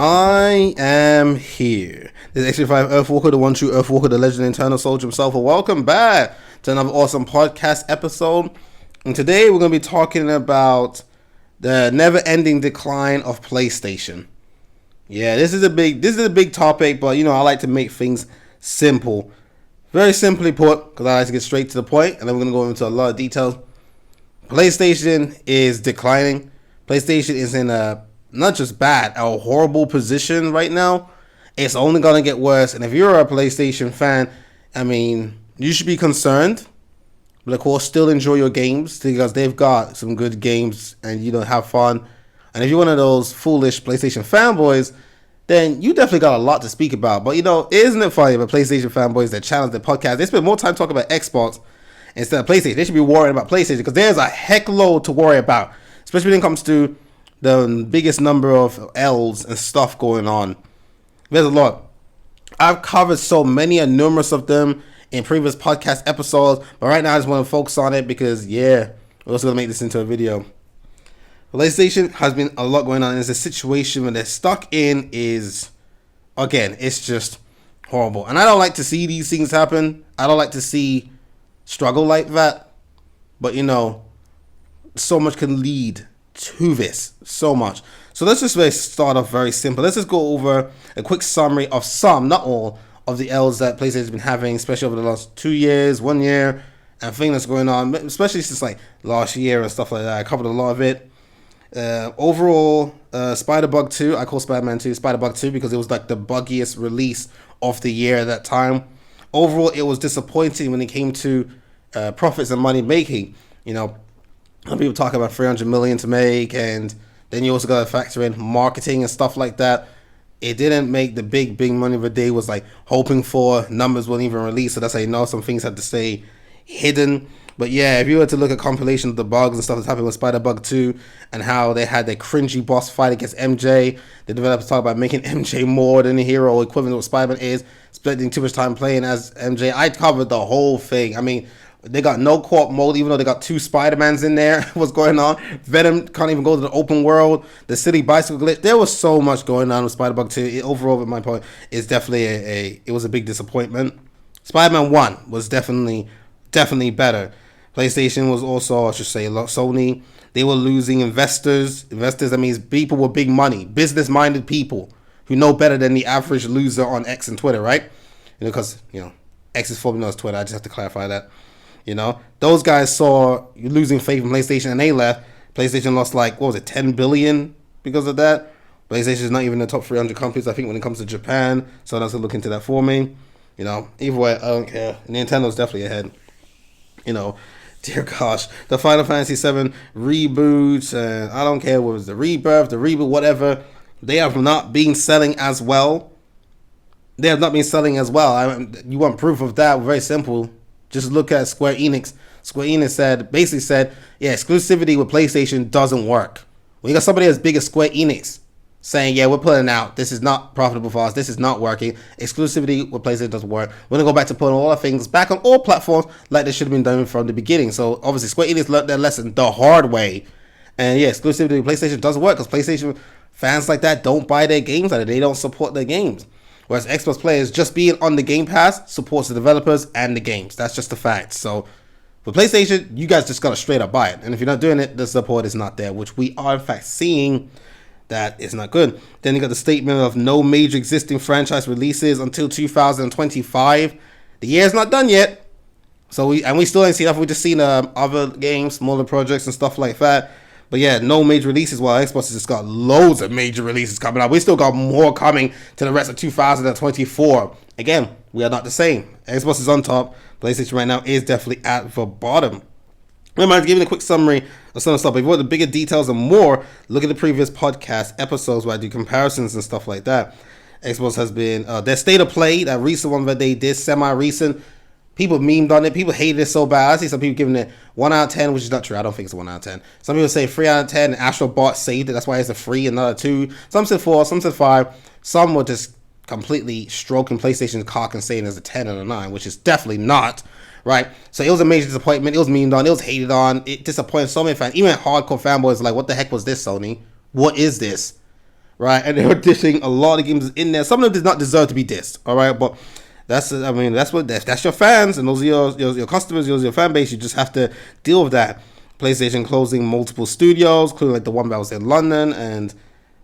I am here. This is X35 Earthwalker, the one true Earthwalker, the legend internal soldier himself. Welcome back to another awesome podcast episode. And today we're going to be talking about the never-ending decline of PlayStation. Yeah, this is a big topic, but I like to make things simple. Very simply put, because I like to get straight to the point, and then we're going to go into a lot of details. PlayStation is declining. PlayStation is in a not just bad, a horrible position right now. It's only going to get worse. And if you're a PlayStation fan, you should be concerned. But of course, still enjoy your games because they've got some good games and have fun. And if you're one of those foolish PlayStation fanboys, then you definitely got a lot to speak about. But isn't it funny about PlayStation fanboys that challenge the podcast? They spend more time talking about Xbox instead of PlayStation. They should be worrying about PlayStation because there's a heck load to worry about, especially when it comes to the biggest number of L's and stuff going on. There's a lot. I've covered so many and numerous of them in previous podcast episodes, but right now I just want to focus on it because, we're also going to make this into a video. PlayStation has been a lot going on. It's a situation where they're stuck in is, again, it's just horrible. And I don't like to see these things happen. I don't like to see struggle like that. But, so much can lead to this, so much. So let's just start off very simple. Let's just go over a quick summary of some, not all, of the L's that PlayStation has been having, especially over the last 2 years, 1 year, and things that's going on, especially since like last year and stuff like that. I covered a lot of it. Overall, Spider-Bug 2, I call Spider-Man 2 Spider-Bug 2 because it was like the buggiest release of the year at that time. Overall, it was disappointing when it came to profits and money making. Some people talk about 300 million to make, and then you also got to factor in marketing and stuff like that. It didn't make the big money the day was like hoping for. Numbers wouldn't even release, so that's how some things had to stay hidden. But yeah, if you were to look at compilation of the bugs and stuff that's happening with Spider-Bug 2 and how they had their cringy boss fight against MJ, the developers talk about making MJ more than a hero or equivalent to what Spider-Man is, spending too much time playing as MJ. I covered the whole thing. They got no co-op mode, even though they got 2 Spider-Mans in there. What's going on? Venom can't even go to the open world. The city bicycle glitch. There was so much going on with Spider-Bug 2. Overall, at my point, is definitely it was a big disappointment. Spider-Man 1 was definitely better. PlayStation was also, I should say, Sony. They were losing investors. Investors, that means people with big money, business-minded people who know better than the average loser on X and Twitter, right? Because, X is formerly known as Twitter. I just have to clarify that. Those guys saw losing faith in PlayStation and they left. PlayStation lost 10 billion because of that. PlayStation is not even in the top 300 companies, I think, when it comes to Japan. So that's going to look into that for me. Either way, I don't care. Nintendo's definitely ahead. Dear gosh, the Final Fantasy VII reboots, I don't care what it was, the rebirth, the reboot, whatever. They have not been selling as well. You want proof of that? Very simple. Just look at Square Enix. Square Enix basically said, exclusivity with PlayStation doesn't work. When you got somebody as big as Square Enix saying, we're putting out, this is not profitable for us, this is not working, exclusivity with PlayStation doesn't work, we're going to go back to putting all our things back on all platforms like they should have been done from the beginning. So obviously Square Enix learned their lesson the hard way. And exclusivity with PlayStation doesn't work because PlayStation fans like that don't buy their games like that. They don't support their games. Whereas Xbox players, just being on the Game Pass supports the developers and the games. That's just a fact. So for PlayStation, you guys just got to straight up buy it. And if you're not doing it, the support is not there, which we are in fact seeing that is not good. Then you got the statement of no major existing franchise releases until 2025. The year's not done yet. So we still ain't seen enough. We just seen other games, smaller projects and stuff like that. But no major releases, while Xbox has just got loads of major releases coming out. We still got more coming to the rest of 2024. Again, we are not the same. Xbox is on top. PlayStation right now is definitely at the bottom. Remember, I'm giving a quick summary of some of the stuff. If you want the bigger details and more, look at the previous podcast episodes where I do comparisons and stuff like that. Xbox has been, their state of play, that recent one that they did, semi-recent, people memed on it. People hated it so bad. I see some people giving it 1 out of 10, which is not true. I don't think it's a 1 out of 10. Some people say 3 out of 10, and Astro Bot saved it. That's why it's a 3 and not a 2. Some said 4, some said 5. Some were just completely stroking PlayStation's cock and saying it's a 10 and a 9, which is definitely not. Right? So it was a major disappointment. It was memed on. It was hated on. It disappointed so many fans. Even hardcore fanboys were like, what the heck was this, Sony? What is this? right? And they were dissing a lot of games in there. Some of them did not deserve to be dissed, all right? But that's your fans, and those are your customers, those are your fan base. You just have to deal with that. PlayStation closing multiple studios, including like the one that was in London, and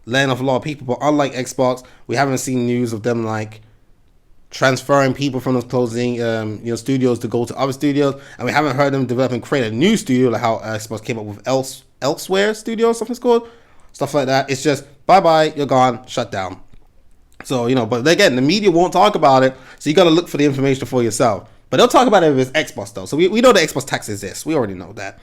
laying off a lot of people. But unlike Xbox, we haven't seen news of them like transferring people from those closing studios to go to other studios, and we haven't heard them develop and create a new studio like how Xbox came up with Elsewhere Studio, something it's called, stuff like that. It's just bye, you're gone, shut down. So but again, the media won't talk about it, so you got to look for the information for yourself. But they'll talk about it if it's Xbox though. So we know the Xbox tax exists. We already know that.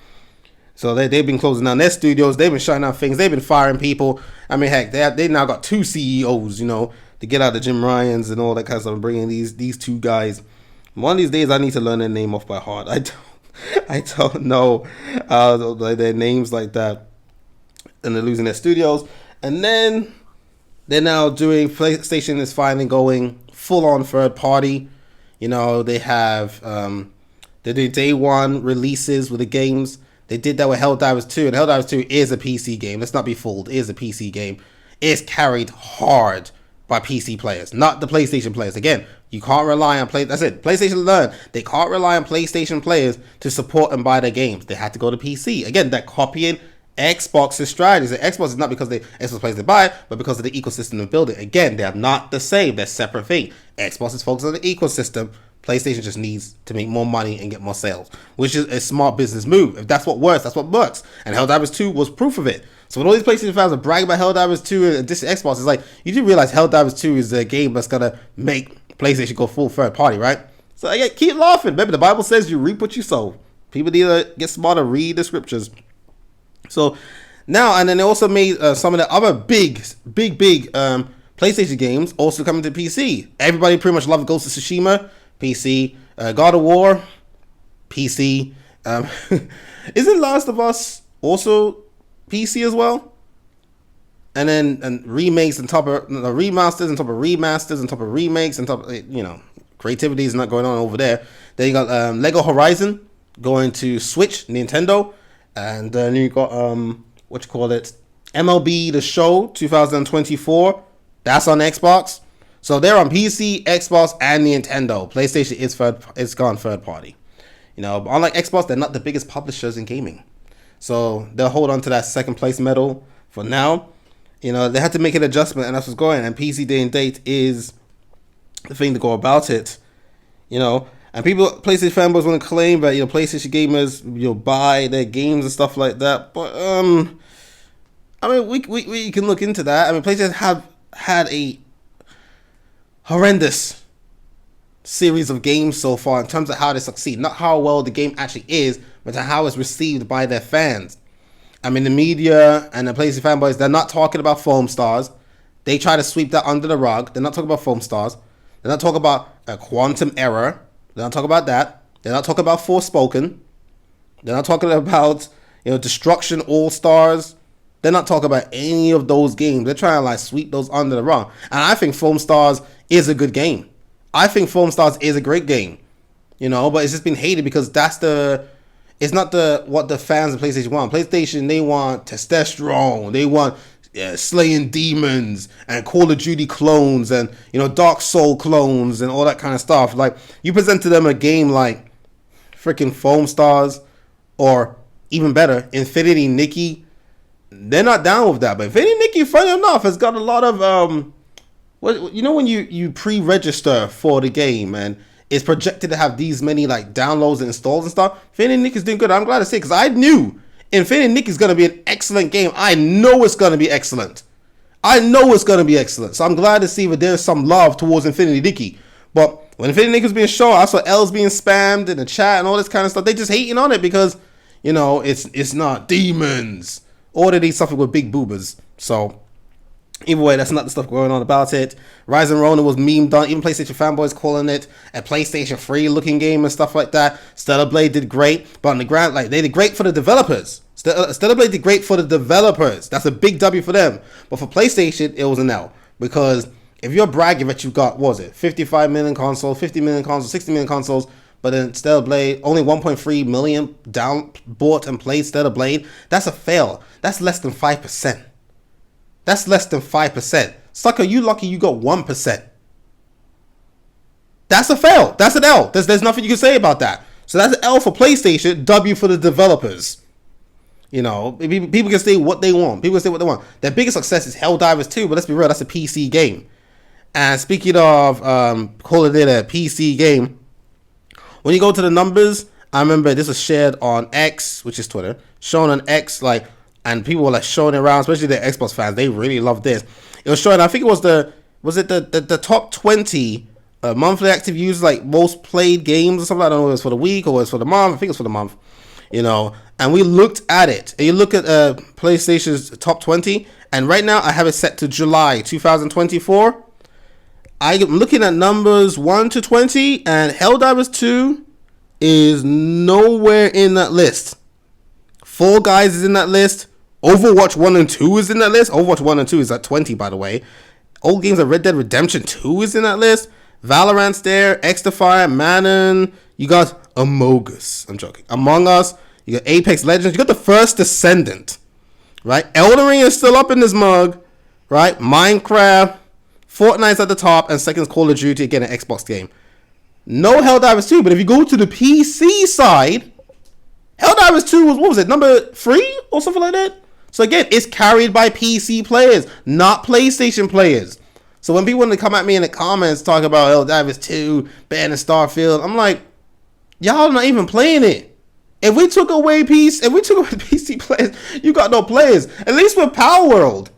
So they've been closing down their studios. They've been shutting down things. They've been firing people. I mean, heck, they now got 2 CEOs, to get out of Jim Ryan's and all that kind of stuff. Bringing these 2 guys. One of these days, I need to learn their name off by heart. I don't know their names like that. And they're losing their studios. And then they're now doing, PlayStation is finally going full on third party. They have they do day one releases with the games. They did that with Helldivers 2, and Helldivers 2 is a PC game. Let's not be fooled. It is a PC game. It's carried hard by PC players, not the PlayStation players. Again, you can't rely on That's it. PlayStation learned they can't rely on PlayStation players to support and buy their games. They had to go to PC. Again, they're copying Xbox's strategies. Xbox is not because Xbox players to buy it, but because of the ecosystem of building. Again, they are not the same. They're separate things. Xbox is focused on the ecosystem. PlayStation just needs to make more money and get more sales, which is a smart business move. If that's what works, that's what works. And Helldivers 2 was proof of it. So when all these PlayStation fans are bragging about Helldivers 2 and this Xbox, it's like, you do realize Helldivers 2 is a game that's going to make PlayStation go full third party, right? So again, keep laughing. Remember, the Bible says you reap what you sow. People need to get smarter, read the scriptures. So now, and then they also made some of the other big PlayStation games also coming to PC. Everybody pretty much loved Ghost of Tsushima, PC. God of War, PC. Isn't Last of Us also PC as well? And then remakes on top of remasters on top of remasters on top of remakes on top of, creativity is not going on over there. Then you got Lego Horizon going to Switch, Nintendo. And then you got MLB The Show 2024. That's on Xbox. So they're on PC, Xbox, and Nintendo. PlayStation is gone third party. Unlike Xbox, they're not the biggest publishers in gaming. So they'll hold on to that second place medal for now. They had to make an adjustment, and that's what's going. And PC day and date is the thing to go about it. And PlayStation fanboys want to claim that PlayStation gamers buy their games and stuff like that. But we can look into that. PlayStation have had a horrendous series of games so far in terms of how they succeed, not how well the game actually is, but how it's received by their fans. The media and the PlayStation fanboys, they're not talking about Foam Stars. They try to sweep that under the rug. They're not talking about Foam Stars. They're not talking about a Quantum Error. They're not talking about that. They're not talking about Forspoken. They're not talking about Destruction All Stars. They're not talking about any of those games. They're trying to sweep those under the rug. And I think Foam Stars is a good game. I think Foam Stars is a great game. But it's just been hated because it's not what the fans of PlayStation want. PlayStation, they want testosterone. They want slaying demons and Call of Duty clones and Dark Soul clones and all that kind of stuff. Like, you present to them a game like freaking Foam Stars, or even better, Infinity Nikki, they're not down with that. But Infinity Nikki, funny enough, has got a lot of when you pre-register for the game and it's projected to have these many downloads and installs and stuff. Infinity Nikki is doing good. I'm glad to say, because I knew Infinity Nikki is going to be an excellent game. I know it's going to be excellent. So I'm glad to see that there's some love towards Infinity Nikki. But when Infinity Nikki was being shown, I saw L's being spammed in the chat and all this kind of stuff. They just hating on it because, it's not demons. Or they need something with big boobers. So, either way, that's not the stuff going on about it. Rise and Ronin was memed on. Even PlayStation fanboys calling it a PlayStation 3 looking game and stuff like that. Stellar Blade did great. But on the ground, they did great for the developers. Stellar Blade did great for the developers. That's a big W for them. But for PlayStation, it was an L. Because if you're bragging that you've got, 55 million consoles, 50 million consoles, 60 million consoles, but then Stellar Blade, only 1.3 million bought and played Stellar Blade, that's a fail. That's less than 5%. That's less than 5%. Sucker, you lucky you got 1%. That's a fail. That's an L. There's nothing you can say about that. So that's an L for PlayStation, W for the developers. You know, people can say what they want. People can say what they want. Their biggest success is Helldivers 2, but let's be real, that's a PC game. And speaking of calling it a PC game, when you go to the numbers, I remember this was shared on X, which is Twitter, shown on X, like, and people were like showing it around, especially the Xbox fans. They really loved this. It was showing, I think it was the top 20 monthly active users, like most played games or something. I don't know if it was for the week or it was for the month. I think it was for the month, you know. And we looked at it. And you look at PlayStation's top 20, and right now I have it set to July 2024. I'm looking at numbers 1 to 20, and Helldivers 2 is nowhere in that list. Fall Guys is in that list. Overwatch 1 and 2 is in that list. Overwatch 1 and 2 is at 20, by the way. Old games of Red Dead Redemption 2 is in that list. Valorant's there. X35, Manon. You got Among Us. I'm joking. Among Us. You got Apex Legends. You got the First Descendant. Right? Elden Ring is still up in this mug. Right? Minecraft. Fortnite's at the top. And second is Call of Duty. Again, an Xbox game. No Helldivers 2. But if you go to the PC side, Helldivers 2 was, what was it? Number 3 or something like that? So again, it's carried by PC players, not PlayStation players. So when people want to come at me in the comments talking about Helldivers 2, banning Starfield, I'm like, y'all not even playing it. If we took away PC players, you got no players. At least with Power World.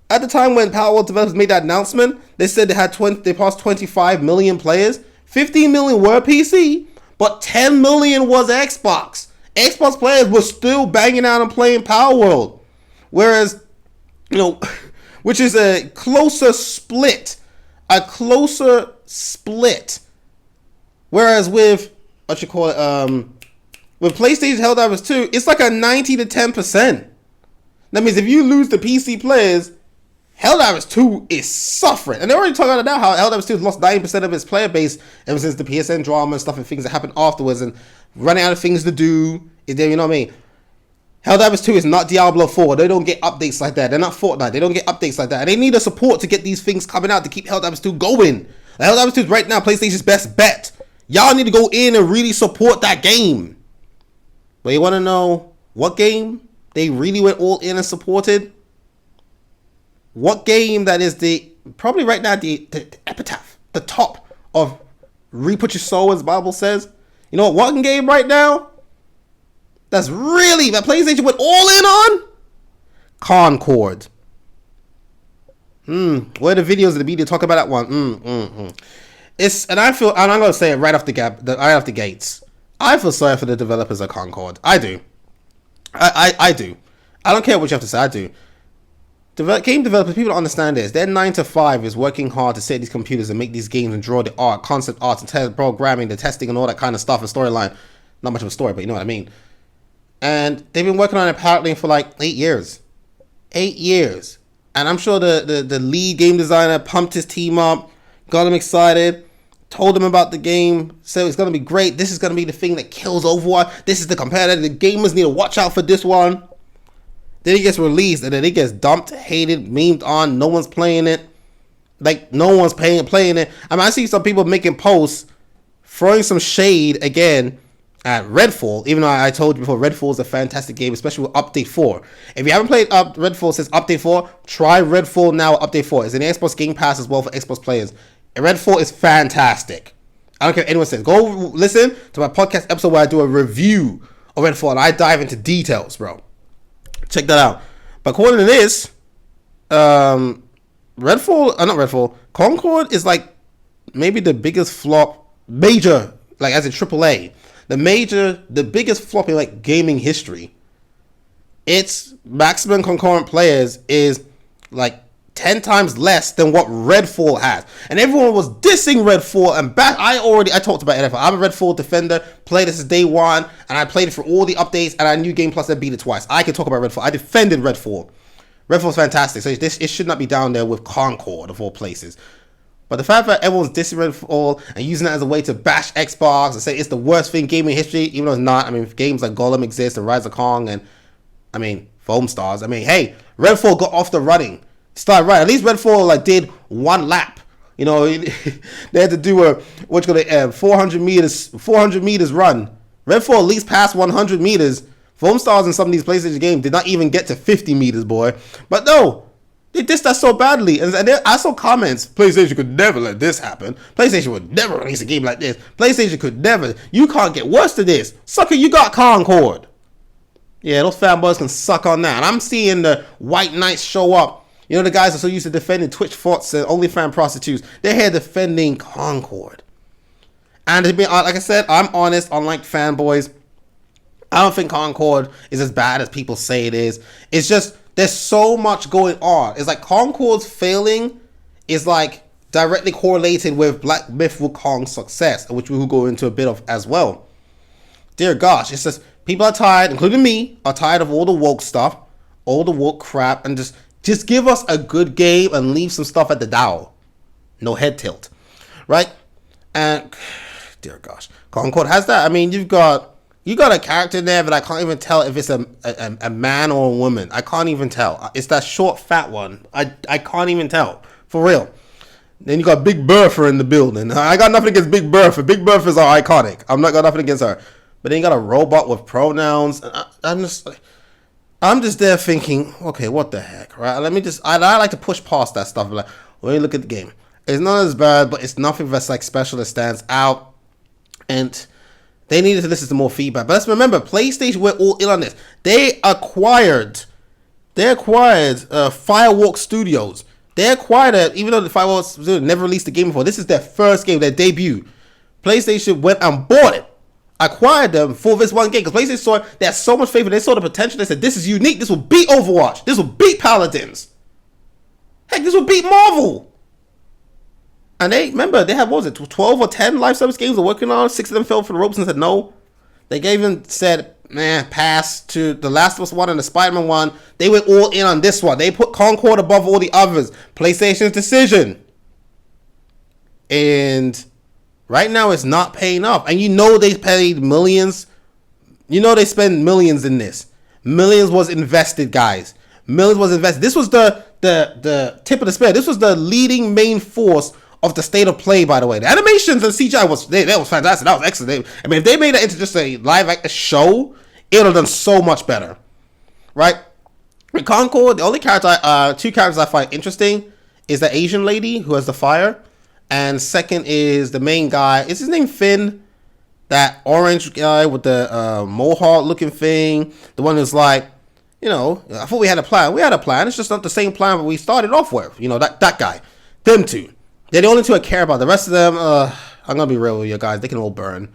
At the time when Power World developers made that announcement, they said they passed 25 million players. 15 million were PC, but 10 million was Xbox. Xbox players were still banging out and playing Power World. Whereas, you know, which is a closer split. Whereas with, with PlayStation Helldivers 2, it's like a 90 to 10%. That means if you lose the PC players, Helldivers 2 is suffering. And they're already talking about it now, how Helldivers 2 has lost 90% of its player base ever since the PSN drama and stuff and things that happened afterwards and running out of things to do. You know what I mean? Helldivers 2 is not Diablo 4. They don't get updates like that. They're not Fortnite. They don't get updates like that. And they need a support to get these things coming out to keep Helldivers 2 going. Helldivers 2 is right now PlayStation's best bet. Y'all need to go in and really support that game. But you want to know what game they really went all in and supported? What game that is probably right now the epitaph, the top of Reap Your Soul, as the Bible says? You know what one game right now that's really, that PlayStation went all in on? Concord. Where are the videos of the media talk about that one? It's, and I feel, and I'm gonna say it right off the gates. I feel sorry for the developers of Concord. I do. I do. I don't care what you have to say. I do. Game developers, people don't understand this. Their 9 to 5 is working hard to set these computers and make these games and draw the art, concept art, and programming, the testing, and all that kind of stuff, and storyline. Not much of a story, but you know what I mean. And they've been working on it apparently for like 8 years. 8 years. And I'm sure the lead game designer pumped his team up, got them excited, told them about the game, said it's going to be great. This is going to be the thing that kills Overwatch. This is the competitor. The gamers need to watch out for this one. Then it gets released and then it gets dumped, hated, memed on. No one's playing it. Like, no one's playing it. I mean, I see some people making posts, throwing some shade again at Redfall, even though I told you before, Redfall is a fantastic game, especially with Update 4. If you haven't played Redfall since Update 4, try Redfall now with Update 4. It's an Xbox Game Pass as well for Xbox players. And Redfall is fantastic. I don't care what anyone says. Go listen to my podcast episode where I do a review of Redfall and I dive into details, bro. Check that out. But according to this, Concord is like maybe the biggest flop, major, like as in AAA, the biggest flop in like gaming history. Its maximum concurrent players is like 10 times less than what Redfall has. And everyone was dissing Redfall and I talked about Redfall. I'm a Redfall defender, played this since day one, and I played it for all the updates, and I knew Game Plus and beat it twice. I can talk about Redfall. I defended Redfall. Redfall's fantastic, so it should not be down there with Concord of all places. But the fact that everyone's dissing Redfall and using it as a way to bash Xbox and say it's the worst thing in gaming history, even though it's not. I mean, games like Golem exist and Rise of Kong and, I mean, Foam Stars. I mean, hey, Redfall got off the running. Start right. At least Redfall like did one lap. You know, they had to do a 400 meters run. Redfall at least passed 100 meters. Foam Stars in some of these PlayStation games did not even get to 50 meters, boy. But no, they dissed that so badly. And I saw comments, PlayStation could never let this happen. PlayStation would never release a game like this. PlayStation could never. You can't get worse than this. Sucker, you got Concord. Yeah, those fanboys can suck on that. And I'm seeing the White Knights show up. You know, the guys are so used to defending Twitch forts and OnlyFans prostitutes. They're here defending Concord. And to be like I said, I'm honest, unlike fanboys. I don't think Concord is as bad as people say it is. It's just, there's so much going on. It's like Concord's failing is like directly correlated with Black Myth Wukong's success, which we will go into a bit of as well. Dear gosh, it's just, people are tired, including me, are tired of all the woke stuff, all the woke crap, and just give us a good game and leave some stuff at the door. No head tilt. Right? And, dear gosh, Concord has that. I mean, you got a character there, but I can't even tell if it's a man or a woman. I can't even tell. It's that short, fat one. I can't even tell. For real. Then you got Big Bertha in the building. I got nothing against Big Bertha. Big Berthas are iconic. I'm not got nothing against her. But then you got a robot with pronouns. I'm just there thinking, okay, what the heck, right? I like to push past that stuff. Like, when you look at the game, it's not as bad, but it's nothing that's like special that stands out. And they needed to listen to more feedback. But let's remember, PlayStation went all in on this. They acquired Firewalk Studios. They acquired it, even though the Firewalk Studios never released a game before. This is their first game, their debut. PlayStation went and bought it. Acquired them for this one game because PlayStation saw they had so much faith and they saw the potential. They said, this is unique. This will beat Overwatch. This will beat Paladins. Heck, this will beat Marvel. And they had, what was it, 12 or 10 live service games they're working on. 6 of them fell for the ropes and said no. They said, pass to the Last of Us 1 and the Spider-Man 1. They went all in on this one. They put Concord above all the others. PlayStation's decision. And right now, it's not paying off. And you know they paid millions. You know they spend millions in this. Millions was invested, guys. Millions was invested. This was the tip of the spear. This was the leading main force of the state of play, by the way. The animations and CGI was fantastic. That was excellent. I mean, if they made that into just a live act show, it would have done so much better. Right? With Concord, the only two characters I find interesting is the Asian lady who has the fire. And second is the main guy. Is his name Finn? That orange guy with the mohawk looking thing. The one who's like, you know, I thought we had a plan. We had a plan. It's just not the same plan that we started off with. You know, that guy. Them two. They're the only two I care about. The rest of them, I'm going to be real with you guys. They can all burn.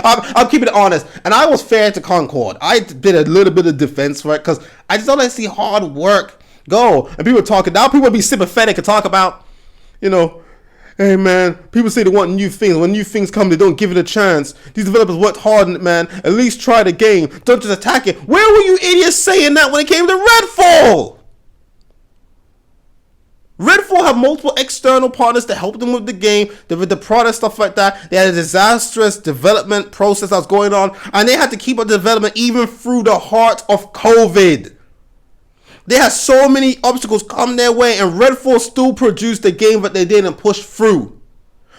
I'm keeping it honest. And I was fair to Concord. I did a little bit of defense for it because I just don't like to see hard work go. And people talking. Now people be sympathetic and talk about, you know, hey man, people say they want new things. When new things come, they don't give it a chance. These developers worked hard on it, man. At least try the game. Don't just attack it. Where were you idiots saying that when it came to Redfall? Redfall have multiple external partners to help them with the game, with the product, stuff like that. They had a disastrous development process that was going on, and they had to keep up the development even through the heart of COVID. They had so many obstacles come their way, and Redfall still produced the game that they did and pushed through.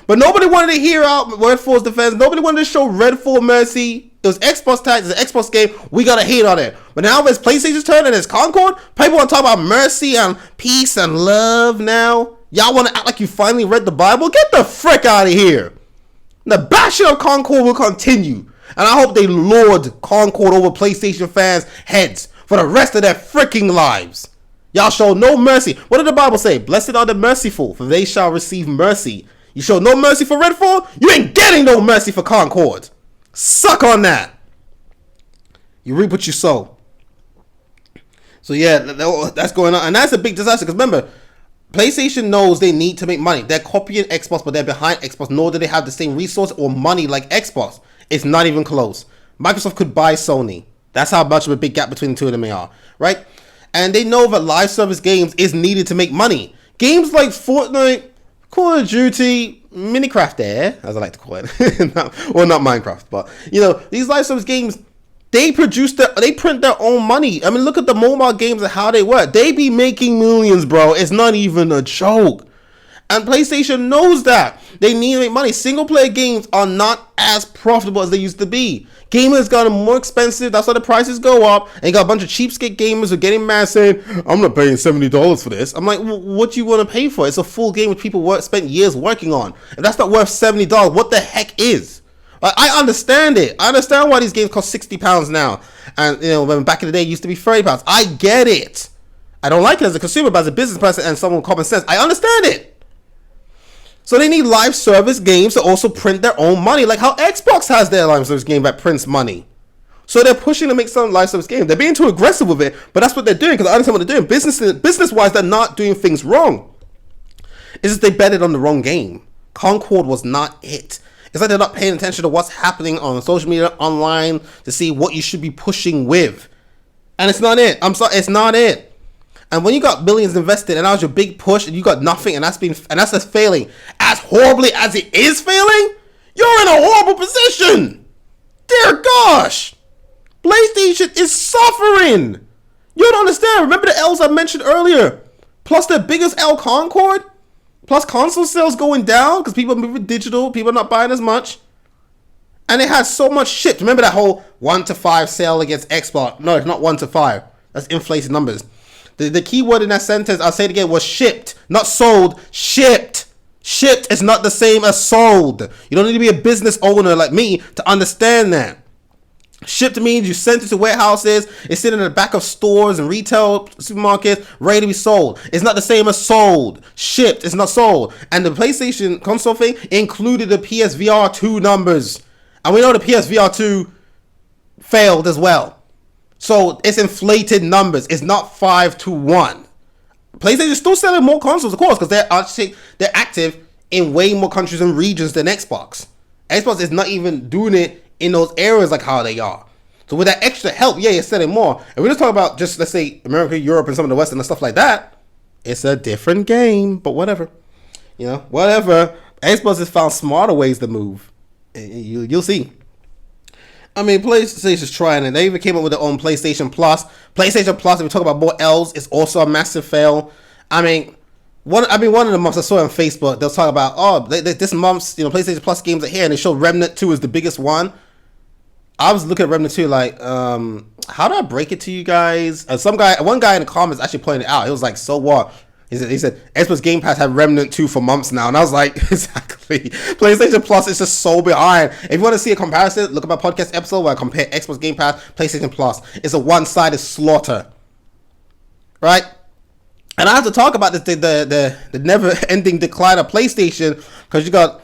But nobody wanted to hear out Redfall's defense. Nobody wanted to show Redfall mercy. It was Xbox tax. It's an Xbox game. We got to hate on it. But now it's PlayStation's turn and it's Concord. People want to talk about mercy and peace and love now. Y'all want to act like you finally read the Bible? Get the frick out of here. The bashing of Concord will continue. And I hope they lord Concord over PlayStation fans' heads for the rest of their freaking lives. Y'all show no mercy. What did the Bible say? Blessed are the merciful, for they shall receive mercy. You show no mercy for Redfall? You ain't getting no mercy for Concord. Suck on that. You reap what you sow. So yeah, that's going on. And that's a big disaster. Because remember, PlayStation knows they need to make money. They're copying Xbox, but they're behind Xbox. Nor do they have the same resource or money like Xbox. It's not even close. Microsoft could buy Sony. That's how much of a big gap between the two of them they are. Right? And they know that live service games is needed to make money. Games like Fortnite, Call of Duty, Minecraft as I like to call it. Well, not Minecraft, but, you know, these live service games, They print their own money. I mean, look at the mobile games and how they work. They be making millions, bro. It's not even a joke. And PlayStation knows that. They need to make money. Single player games are not as profitable as they used to be. Gamers got more expensive. That's why the prices go up. And you got a bunch of cheapskate gamers who are getting mad saying, I'm not paying $70 for this. I'm like, what do you want to pay for? It's a full game which people spent years working on. If that's not worth $70, what the heck is? Like, I understand it. I understand why these games cost £60 now. And, you know, when back in the day it used to be £30. I get it. I don't like it as a consumer, but as a business person and someone with common sense, I understand it. So they need live service games to also print their own money, like how Xbox has their live service game that prints money. So they're pushing to make some live service game. They're being too aggressive with it, but that's what they're doing because I understand what they're doing. Business-wise, they're not doing things wrong. It's just they betted on the wrong game. Concord was not it. It's like they're not paying attention to what's happening on social media, online, to see what you should be pushing with. And it's not it. I'm sorry, it's not it. And when you got billions invested and that was your big push and you got nothing and that's just failing as horribly as it is failing, you're in a horrible position. Dear gosh. PlayStation is suffering. You don't understand. Remember the L's I mentioned earlier? Plus the biggest L, Concord? Plus console sales going down because people are moving digital. People are not buying as much. And it has so much shipped. Remember that whole 1 to 5 sale against Xbox? No, it's not 1 to 5. That's inflated numbers. The key word in that sentence, I'll say it again, was shipped. Not sold. Shipped. Shipped is not the same as sold. You don't need to be a business owner like me to understand that. Shipped means you sent it to warehouses. It's sitting in the back of stores and retail supermarkets ready to be sold. It's not the same as sold. Shipped is not sold. And the PlayStation console thing included the PSVR 2 numbers. And we know the PSVR 2 failed as well. So it's inflated numbers. It's not 5 to 1. PlayStation is still selling more consoles, of course, because they're active in way more countries and regions than Xbox. Xbox is not even doing it in those areas like how they are. So with that extra help, yeah, you're selling more. And we're just talking about just, let's say, America, Europe, and some of the West and stuff like that. It's a different game, but whatever. You know, whatever. Xbox has found smarter ways to move. You'll see. I mean, PlayStation's trying it. They even came up with their own PlayStation Plus. PlayStation Plus, if we talk about more L's, is also a massive fail. I mean, one of the months I saw on Facebook, they'll talk about, this month's, PlayStation Plus games are here, and they show Remnant 2 is the biggest one. I was looking at Remnant 2 like, how do I break it to you guys? One guy in the comments actually pointed it out. He was like, so what? He said Xbox Game Pass had Remnant 2 for months now. And I was like, exactly. PlayStation Plus is just so behind. If you want to see a comparison, look at my podcast episode where I compare Xbox Game Pass, PlayStation Plus. It's a one-sided slaughter. Right? And I have to talk about the never-ending decline of PlayStation because you got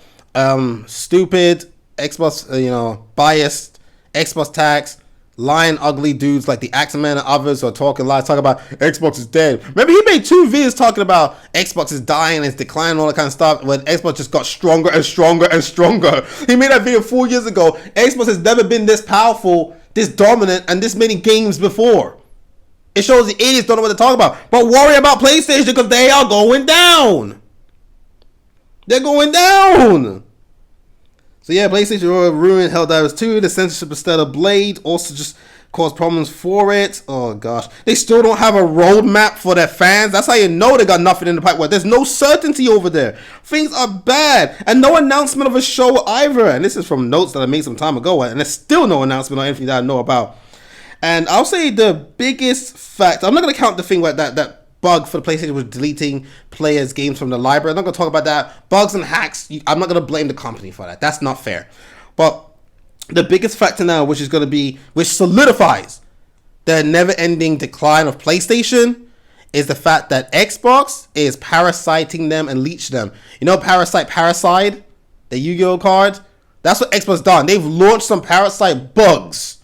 stupid Xbox, biased Xbox tax, lying ugly dudes like the Axeman and others who are talking lies, talking about Xbox is dead. Remember, he made 2 videos talking about Xbox is dying and it's declining, all that kind of stuff, when Xbox just got stronger and stronger and stronger. He made that video 4 years ago. Xbox has never been this powerful, this dominant, and this many games before. It shows the idiots don't know what to talk about. But worry about PlayStation because they are going down. They're going down. So yeah, PlayStation ruined Helldivers 2. The censorship of Stellar Blade also just caused problems for it. Oh gosh. They still don't have a roadmap for their fans. That's how you know they got nothing in the pipeline. There's no certainty over there. Things are bad. And no announcement of a show either. And this is from notes that I made some time ago. And there's still no announcement or anything that I know about. And I'll say the biggest fact, I'm not going to count the thing where that bug for the PlayStation was deleting players' games from the library. I'm not going to talk about that. Bugs and hacks, I'm not going to blame the company for that. That's not fair. But the biggest factor now, which solidifies the never-ending decline of PlayStation, is the fact that Xbox is parasiting them and leech them. You know Parasite, the Yu-Gi-Oh card? That's what Xbox done. They've launched some Parasite bugs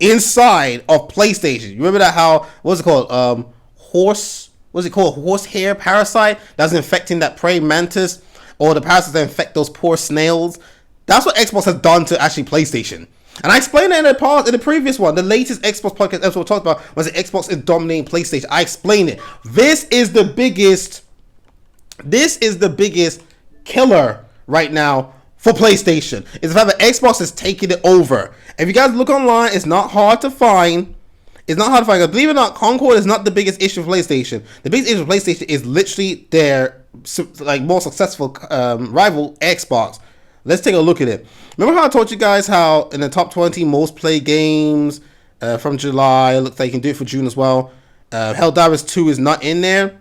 inside of PlayStation. You remember that what's it called? Horsehair parasite that's infecting that praying mantis, or the parasites that infect those poor snails. That's what Xbox has done to actually PlayStation. And I explained that in the previous one, the latest Xbox podcast episode we talked about was that Xbox is dominating PlayStation. I explained it. This is the biggest killer right now for PlayStation. It's the fact that Xbox is taking it over. If you guys look online, it's not hard to find. It's not hard to find. Believe it or not, Concord is not the biggest issue for PlayStation. The biggest issue for PlayStation is literally their more successful rival, Xbox. Let's take a look at it. Remember how I told you guys how in the top 20 most played games from July, it looks like you can do it for June as well. Helldivers 2 is not in there.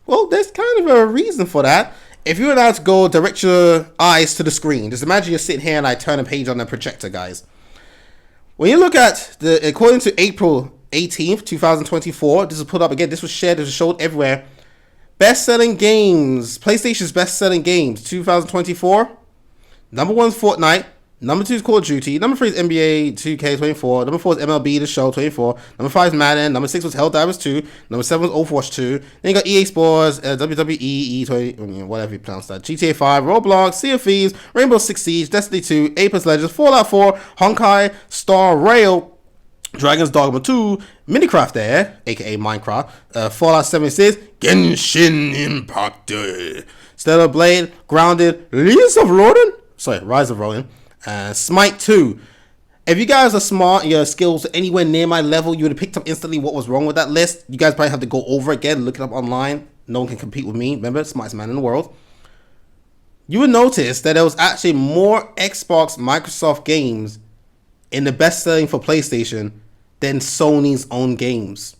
Well, there's kind of a reason for that. If you were now to go direct your eyes to the screen, just imagine you're sitting here and I turn a page on the projector, guys. When you look at according to April 18th, 2024, this is put up again, this was shared, this was showed everywhere. Best-selling games, PlayStation's best-selling games, 2024. Number 1 is Fortnite. Number 2 is Call of Duty. Number 3 is NBA 2K24. Number 4 is MLB The Show 24. Number 5 is Madden. Number 6 was Helldivers 2. Number 7 was Overwatch 2. Then you got EA Sports, WWE, E20, whatever you pronounce that. GTA 5, Roblox, Sea of Thieves, Rainbow Six Siege, Destiny 2, Apex Legends, Fallout 4, Honkai, Star Rail, Dragon's Dogma 2, Minecraft there, aka Minecraft, Fallout 76, Genshin Impact, Stellar Blade, Grounded, Rise of Ronin, Smite 2. If you guys are smart and your skills are anywhere near my level, you would have picked up instantly what was wrong with that list. You guys probably have to go over again, look it up online. No one can compete with me. Remember, smartest man in the world. You would notice that there was actually more Xbox Microsoft games in the best selling for PlayStation than Sony's own games.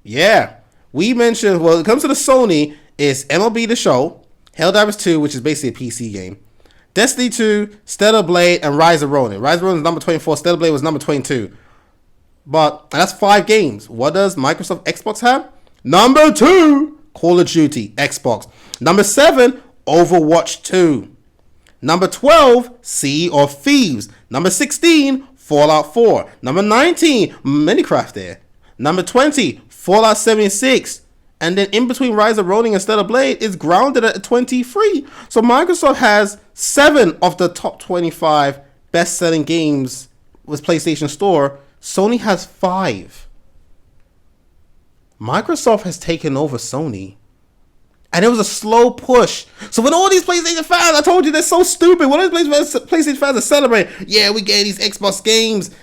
Yeah. We mentioned, well, when it comes to the Sony, it's MLB The Show, Helldivers 2, which is basically a PC game, Destiny 2, Stellar Blade, and Rise of Ronin. Rise of Ronin is number 24, Stellar Blade was number 22. But that's 5 games. What does Microsoft Xbox have? Number 2, Call of Duty, Xbox. Number 7, Overwatch 2. Number 12, Sea of Thieves. Number 16, Fallout 4. Number 19, Minecraft there. Number 20, Fallout 76. And then in between Rise of Ronin and Stellar Blade is Grounded at 23. So Microsoft has 7 of the top 25 best-selling games with PlayStation Store. Sony has 5. Microsoft has taken over Sony. And it was a slow push. So when all these PlayStation fans, I told you they're so stupid. When all these PlayStation fans are celebrating, yeah, we get these Xbox games.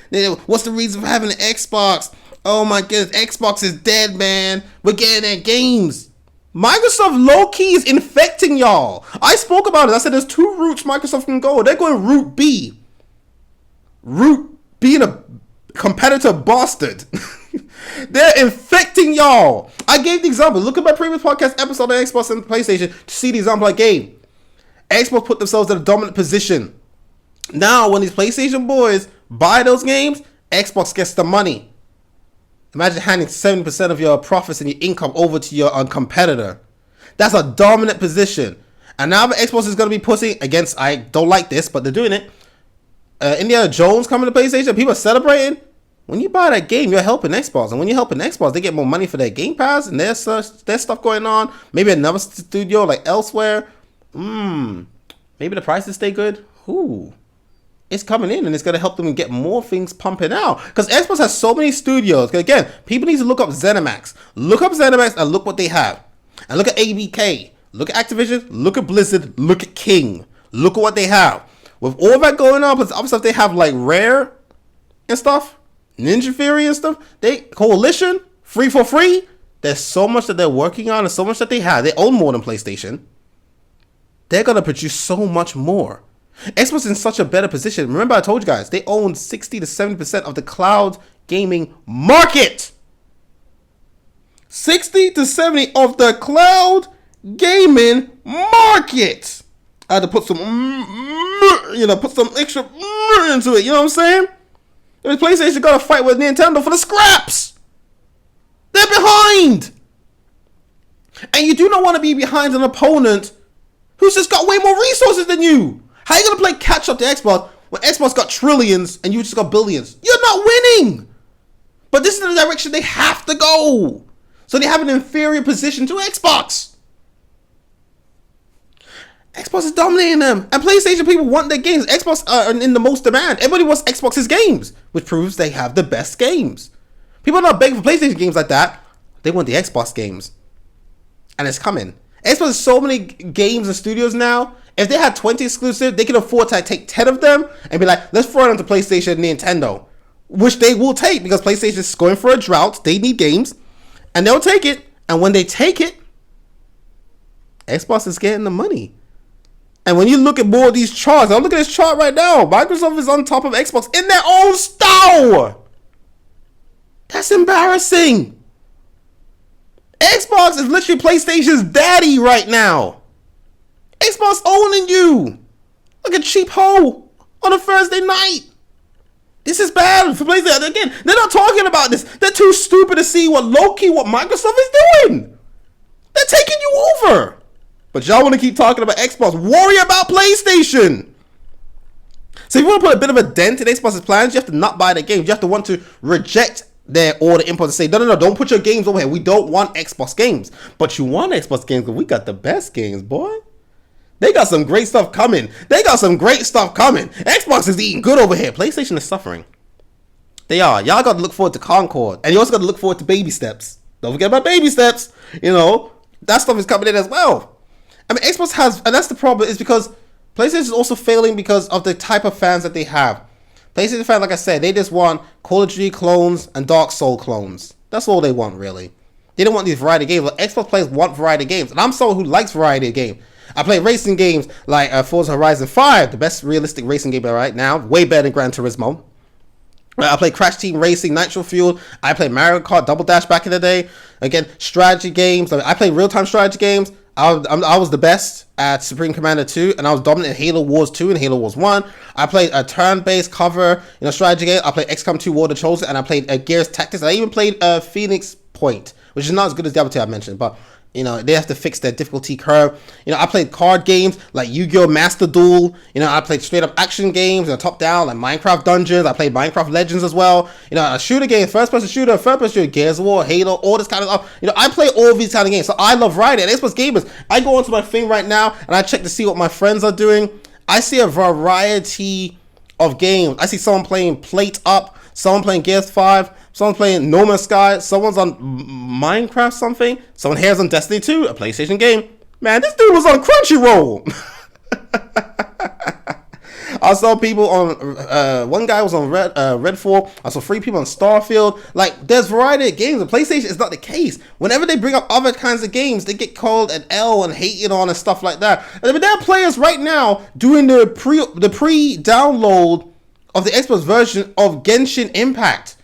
What's the reason for having an Xbox? Oh my goodness, Xbox is dead, man. We're getting their games. Microsoft low-key is infecting y'all. I spoke about it. I said there's 2 routes Microsoft can go. They're going route B. Route being a competitor bastard. They're infecting y'all. I gave the example. Look at my previous podcast episode on Xbox and PlayStation to see the example I gave. Xbox put themselves in a dominant position. Now, when these PlayStation boys buy those games, Xbox gets the money. Imagine handing 70% of your profits and your income over to your competitor. That's a dominant position. And now the Xbox is going to be pushing against, I don't like this, but they're doing it. Indiana Jones coming to PlayStation. People are celebrating. When you buy that game, you're helping Xbox. And when you're helping Xbox, they get more money for their Game Pass and their stuff going on. Maybe another studio like elsewhere. Maybe the prices stay good. Ooh. It's coming in and it's going to help them get more things pumping out. Because Xbox has so many studios. Again, people need to look up ZeniMax. Look up ZeniMax and look what they have. And look at ABK. Look at Activision. Look at Blizzard. Look at King. Look at what they have. With all that going on, plus other stuff they have like Rare and stuff. Ninja Theory and stuff. Coalition. Free for free. There's so much that they're working on and so much that they have. They own more than PlayStation. They're going to produce so much more. Xbox is in such a better position. Remember I told you guys, they own 60 to 70% of the cloud gaming market. 60 to 70 of the cloud gaming market. I had to put some, put some extra into it. You know what I'm saying? The PlayStation got to fight with Nintendo for the scraps. They're behind. And you do not want to be behind an opponent who's just got way more resources than you. How are you going to play catch up to Xbox when Xbox got trillions and you just got billions? You're not winning. But this is the direction they have to go. So they have an inferior position to Xbox. Xbox is dominating them. And PlayStation people want their games. Xbox are in the most demand. Everybody wants Xbox's games, which proves they have the best games. People are not begging for PlayStation games like that. They want the Xbox games. And it's coming. Xbox has so many games and studios now. If they had 20 exclusives, they can afford to take 10 of them and be like, let's throw it onto PlayStation and Nintendo, which they will take because PlayStation is going for a drought. They need games, and they'll take it. And when they take it, Xbox is getting the money. And when you look at more of these charts, I'm looking at this chart right now. Microsoft is on top of Xbox in their own store. That's embarrassing. Xbox is literally PlayStation's daddy right now. Xbox owning you. Like a cheap hoe on a Thursday night. This is bad for PlayStation. Again, they're not talking about this. They're too stupid to see what Microsoft is doing. They're taking you over. But y'all want to keep talking about Xbox. Worry about PlayStation. So if you want to put a bit of a dent in Xbox's plans, you have to not buy the games. You have to want to reject their order input and say, no, don't put your games over here. We don't want Xbox games. But you want Xbox games because we got the best games, boy. They got some great stuff coming. Xbox is eating good over here. PlayStation is suffering. They are. Y'all got to look forward to Concord. And you also got to look forward to baby steps. Don't forget about baby steps. You know, that stuff is coming in as well. I mean, Xbox has, and that's the problem, is because PlayStation is also failing because of the type of fans that they have. PlayStation fans, like I said, they just want Call of Duty clones and Dark Soul clones. That's all they want, really. They don't want these variety games. But Xbox players want variety games, and I'm someone who likes variety of game. I play racing games like Forza Horizon 5, the best realistic racing game right now, way better than Gran Turismo. I play Crash Team Racing, Nitro Fuel. I played Mario Kart Double Dash back in the day. Again, strategy games. I play real-time strategy games. I was the best at Supreme Commander 2, and I was dominant in Halo Wars 2 and Halo Wars 1. I played a turn-based cover, strategy game. I played XCOM 2 War of the Chosen, and I played Gears Tactics. And I even played Phoenix Point, which is not as good as the other two I mentioned, but they have to fix their difficulty curve. I played card games like Yu-Gi-Oh! Master Duel. I played straight-up action games, top-down, like Minecraft Dungeons. I played Minecraft Legends as well. A shooter game, first-person shooter, third-person shooter, Gears of War, Halo, all this kind of stuff. I play all these kind of games, so I love variety. And Xbox gamers, I go onto my thing right now, and I check to see what my friends are doing. I see a variety of games. I see someone playing Plate Up, someone playing Gears 5, someone playing No Man's Sky, someone's on Minecraft something, someone here's on Destiny 2, a PlayStation game. Man, this dude was on Crunchyroll. I saw people on, one guy was on Redfall. I saw 3 people on Starfield. Like, there's variety of games. The PlayStation is not the case. Whenever they bring up other kinds of games, they get called an L and hated on and stuff like that. I mean, there are players right now doing the pre-download of the Xbox version of Genshin Impact.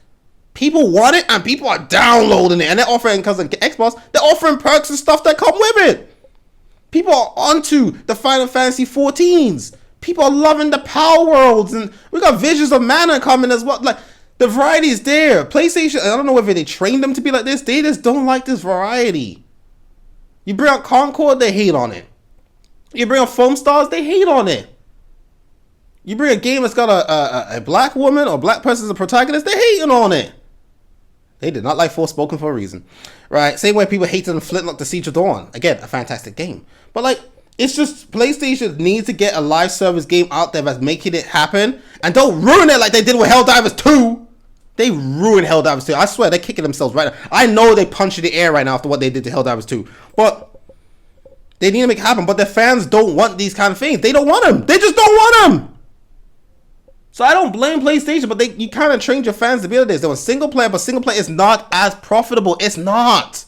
People want it, and people are downloading it, and they're offering, because of Xbox, they're offering perks and stuff that come with it. People are onto the Final Fantasy 14s. People are loving the Power Worlds, and we got Visions of Mana coming as well. Like, the variety is there. PlayStation, I don't know whether they trained them to be like this. They just don't like this variety. You bring out Concord, they hate on it. You bring out Foam Stars, they hate on it. You bring a game that's got a black woman or black person as a protagonist, they're hating on it. They did not like Forspoken for a reason. Right? Same way people hated on Flintlock The Siege of Dawn. Again, a fantastic game. But like, it's just PlayStation needs to get a live service game out there that's making it happen. And don't ruin it like they did with Helldivers 2. They ruined Helldivers 2. I swear, they're kicking themselves right now. I know they punched in the air right now after what they did to Helldivers 2. But they need to make it happen. But their fans don't want these kind of things. They don't want them. They just don't want them. So I don't blame PlayStation, but you kind of trained your fans to be like this. They want single player, but single player is not as profitable. It's not.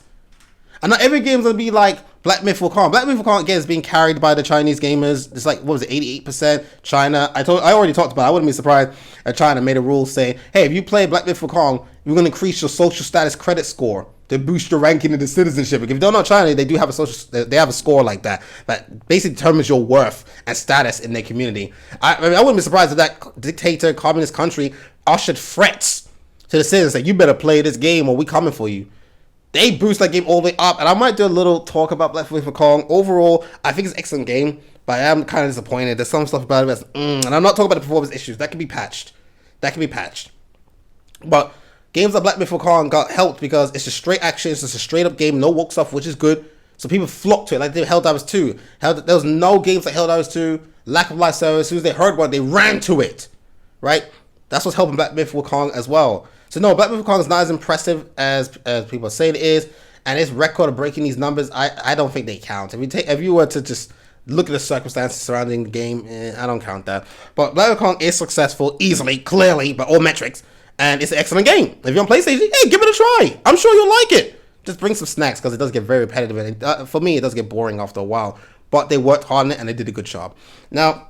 And not every game is going to be like Black Myth Wukong. Black Myth Wukong, again, is being carried by the Chinese gamers. It's like, what was it, 88% China. I already talked about it. I wouldn't be surprised if China made a rule saying, hey, if you play Black Myth Wukong, you're going to increase your social status credit score to boost your ranking into citizenship. If you don't know China, they do have they have a score like that basically determines your worth and status in their community. I wouldn't be surprised if that dictator, communist country ushered threats to the citizens that you better play this game or we coming for you. They boost that game all the way up, and I might do a little talk about Black Myth Wukong. Overall, I think it's an excellent game, but I am kind of disappointed. There's some stuff about it that's, and I'm not talking about the performance issues. That can be patched. But games like Black Myth Wukong got helped because it's a straight action, it's just a straight up game, no woke stuff, which is good. So people flock to it, like they did Helldivers 2. There was no games like Helldivers 2, lack of live service. As soon as they heard one, they ran to it, right? That's what's helping Black Myth Wukong as well. So no, Black Myth Wukong is not as impressive as people are saying it is, and its record of breaking these numbers, I don't think they count. If you were to just look at the circumstances surrounding the game. I don't count that. But Black Wukong is successful, easily, clearly, by all metrics. And it's an excellent game. If you're on PlayStation, hey, give it a try. I'm sure you'll like it. Just bring some snacks, because it does get very repetitive. And for me, it does get boring after a while. But they worked hard on it, and they did a good job. Now,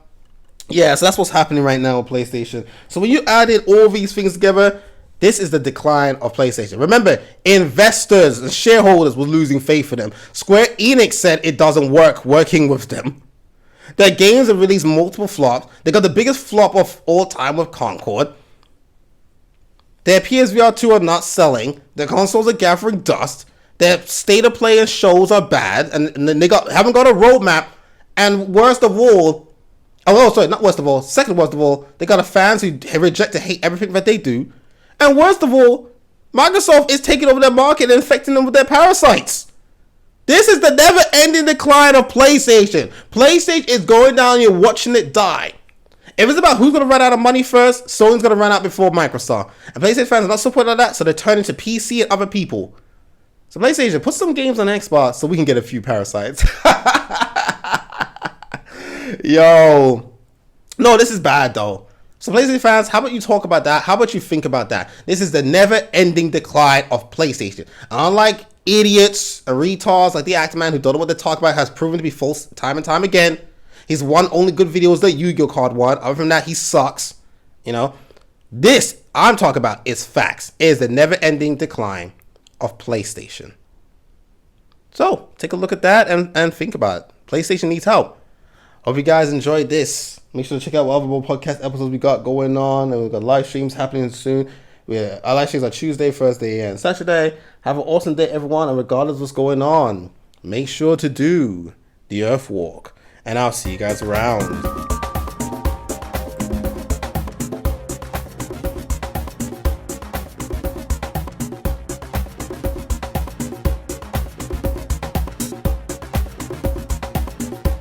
yeah, so that's what's happening right now with PlayStation. So when you added all these things together, this is the decline of PlayStation. Remember, investors and shareholders were losing faith in them. Square Enix said it doesn't work working with them. Their games have released multiple flops. They got the biggest flop of all time with Concord. Their PSVR 2 are not selling. Their consoles are gathering dust. Their state of play and shows are bad. And they haven't got a roadmap. And worst of all, second worst of all, they got fans who hate everything that they do. And worst of all, Microsoft is taking over their market and infecting them with their parasites. This is the never-ending decline of PlayStation. PlayStation is going down, you're watching it die. If it's about who's going to run out of money first, Sony's going to run out before Microsoft. And PlayStation fans are not supporting that, so they're turning to PC and other people. So PlayStation, put some games on Xbox so we can get a few parasites. Yo. No, this is bad, though. So PlayStation fans, how about you talk about that? How about you think about that? This is the never-ending decline of PlayStation. Unlike idiots and retards like the Actman who don't know what they're talking about, has proven to be false time and time again. His one only good video is the Yu-Gi-Oh card one. Other than that, he sucks. You know? This I'm talking about is facts. It is the never-ending decline of PlayStation. So, take a look at that and think about it. PlayStation needs help. Hope you guys enjoyed this. Make sure to check out what other podcast episodes we got going on. And we've got live streams happening soon. Our live streams are Tuesday, Thursday, and Saturday. Have an awesome day, everyone. And regardless of what's going on, make sure to do the Earthwalk. And I'll see you guys around.